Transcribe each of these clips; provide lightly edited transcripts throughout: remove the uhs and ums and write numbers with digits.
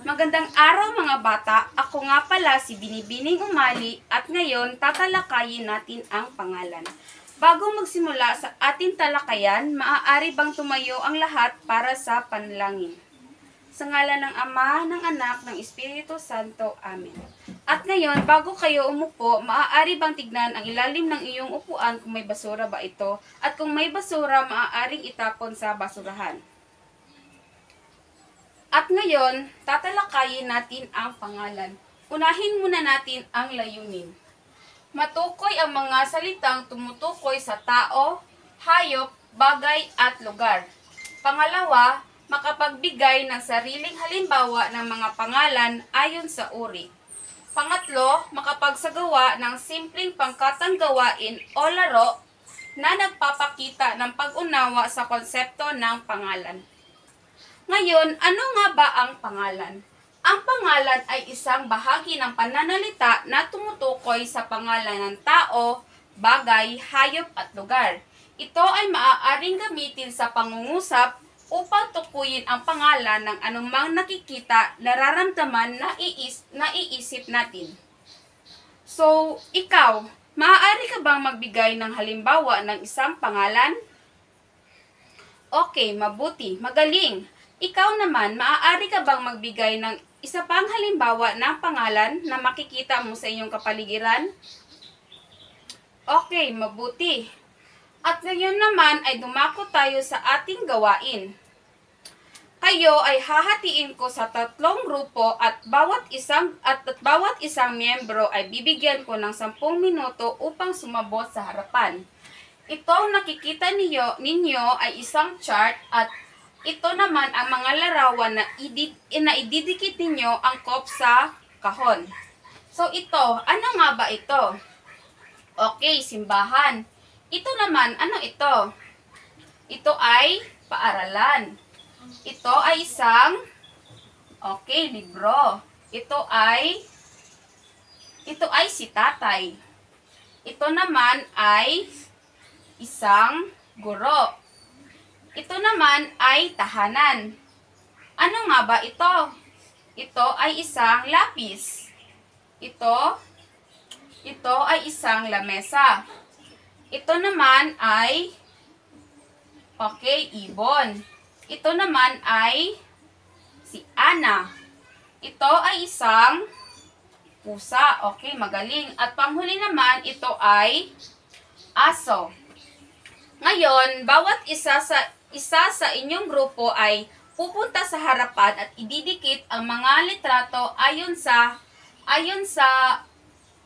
Magandang araw mga bata, ako nga pala si Binibining Umali at ngayon tatalakayin natin ang pangalan. Bago magsimula sa ating talakayan, maaari bang tumayo ang lahat para sa panalangin? Sa ngalan ng Ama, ng Anak, ng Espiritu Santo. Amen. At ngayon, bago kayo umupo, maaari bang tignan ang ilalim ng iyong upuan kung may basura ba ito? At kung may basura, maaaring itapon sa basurahan. At ngayon, tatalakayin natin ang pangalan. Unahin muna natin ang layunin. Matukoy ang mga salitang tumutukoy sa tao, hayop, bagay at lugar. Pangalawa, makapagbigay ng sariling halimbawa ng mga pangalan ayon sa uri. Pangatlo, makapagsagawa ng simpleng pangkatang gawain o laro na nagpapakita ng pag-unawa sa konsepto ng pangalan. Ngayon, ano nga ba ang pangalan? Ang pangalan ay isang bahagi ng pananalita na tumutukoy sa pangalan ng tao, bagay, hayop at lugar. Ito ay maaaring gamitin sa pangungusap upang tukuyin ang pangalan ng anumang nakikita, nararamdaman, naiisip natin. So, ikaw, maaari ka bang magbigay ng halimbawa ng isang pangalan? Okay, mabuti, magaling. Ikaw naman, maaari ka bang magbigay ng isa pang halimbawa ng pangalan na makikita mo sa iyong kapaligiran? Okay, mabuti. At ngayon naman ay dumako tayo sa ating gawain. Kayo ay hahatiin ko sa 3 grupo at bawat isang miyembro ay bibigyan ko ng 10 minuto upang sumabot sa harapan. Itong nakikita ninyo ay isang chart at ito naman ang mga larawan na ididikit ninyo angkop sa kahon. So ito, ano nga ba ito? Okay, simbahan. Ito naman, ano ito? Ito ay paaralan. Ito ay isang, libro. Ito ay si tatay. Ito naman ay isang guro. Ito naman ay tahanan. Ano nga ba ito? Ito ay isang lapis. Ito ay isang lamesa. Ito naman ay, ibon. Ito naman ay si Ana. Ito ay isang pusa. Okay, magaling. At panghuli naman, ito ay aso. Ngayon, bawat isa sa inyong grupo ay pupunta sa harapan at ididikit ang mga litrato ayon sa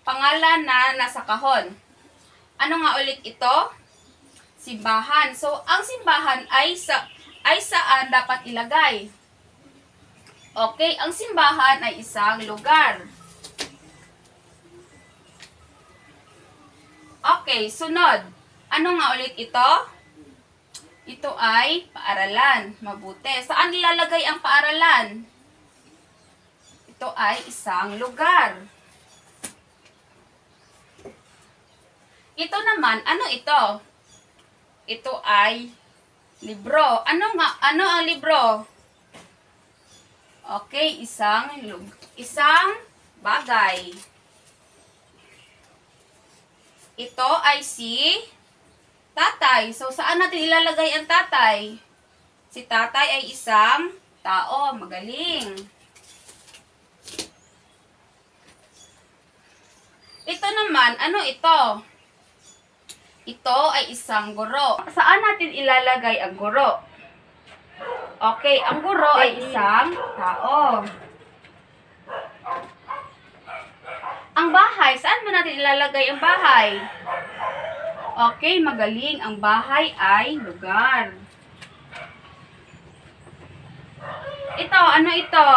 pangalan na nasa kahon. Ano nga ulit ito? Simbahan. So, ang simbahan ay saan dapat ilagay? Okay, ang simbahan ay isang lugar. Okay, sunod. Ano nga ulit ito? Ito ay paaralan. Mabuti. Saan ilalagay ang paaralan? Ito ay isang lugar. Ito naman, ano ito? Ito ay libro. Ano ang libro? Okay, isang bagay. Ito ay si tatay. So, saan natin ilalagay ang tatay? Si tatay ay isang tao. Magaling. Ito naman, ano ito? Ito ay isang guro. Saan natin ilalagay ang guro? Okay, ang guro ay isang tao. Ang bahay, saan ba natin ilalagay ang bahay? Okay, magaling. Ang bahay ay lugar. Ito, ano ito?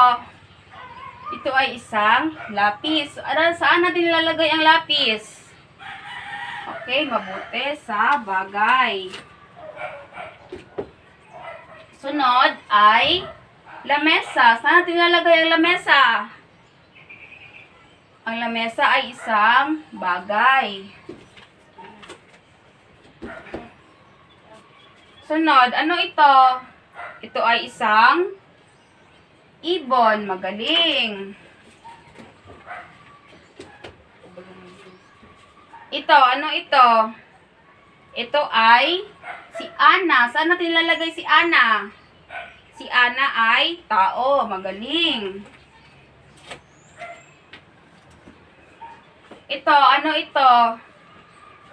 Ito ay isang lapis. Saan natin ilalagay ang lapis? Okay, mabuti. Sa bagay. Sunod ay lamesa. Saan natin ilalagay ang lamesa? Ang lamesa ay isang bagay. Sunod, ano ito? Ito ay isang ibon. Magaling. Ito, ano ito? Ito ay si Ana. Saan natin lalagay si Ana? Si Ana ay tao. Magaling. Ito, ano ito?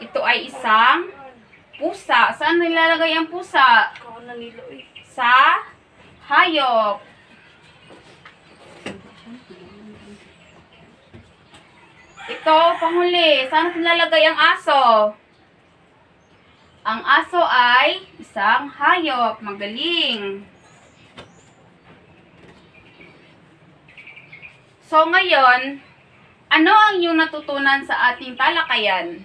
Ito ay isang pusa. Saan nilalagay ang pusa? Sa hayop. Ito, panghuli. Saan nilalagay ang aso? Ang aso ay isang hayop. Magaling. So, ngayon, ano ang iyong natutunan sa ating talakayan?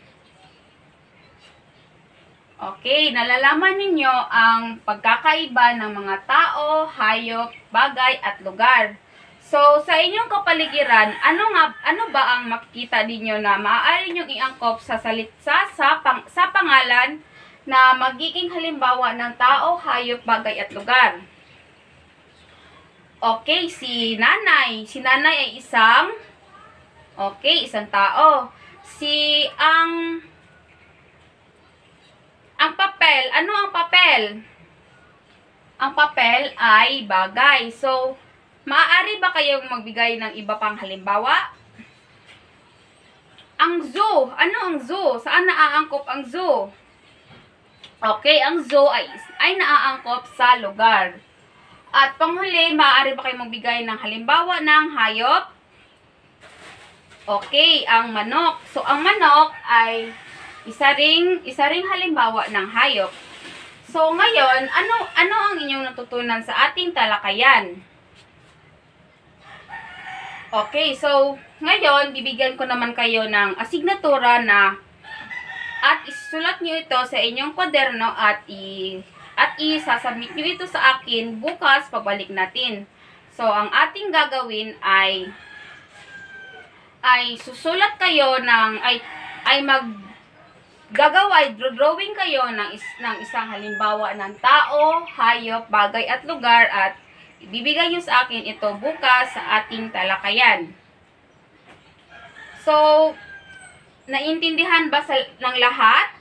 Okay, nalalaman ninyo ang pagkakaiba ng mga tao, hayop, bagay, at lugar. So, sa inyong kapaligiran, ano ba ang makikita ninyo na maaari ninyong iangkop sa pangalan na magiging halimbawa ng tao, hayop, bagay, at lugar? Okay, si nanay. Si nanay ay isang tao. Ang papel, ano ang papel? Ang papel ay bagay. So, maaari ba kayong magbigay ng iba pang halimbawa? Ang zoo, ano ang zoo? Saan naaangkop ang zoo? Okay, ang zoo ay naaangkop sa lugar. At panghuli, maaari ba kayong magbigay ng halimbawa ng hayop? Okay, ang manok. So, ang manok ay isa ring halimbawa ng hayop. So, ngayon, ano ang inyong natutunan sa ating talakayan? Okay, so, ngayon, bibigyan ko naman kayo ng asignatura at isulat nyo ito sa inyong kwaderno at isasubmit nyo ito sa akin bukas pagbalik natin. So, ang ating gagawin ay susulat kayo drawing kayo ng isang halimbawa ng tao, hayop, bagay at lugar at ibibigay nyo sa akin ito bukas sa ating talakayan. So, naintindihan ba ng lahat?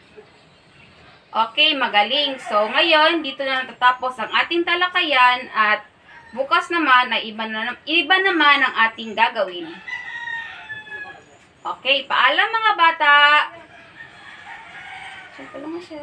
Okay, magaling. So, ngayon, dito na natatapos ang ating talakayan at bukas naman ay iba naman ang ating gagawin. Okay, paalam mga bata! Siyempre lang siya.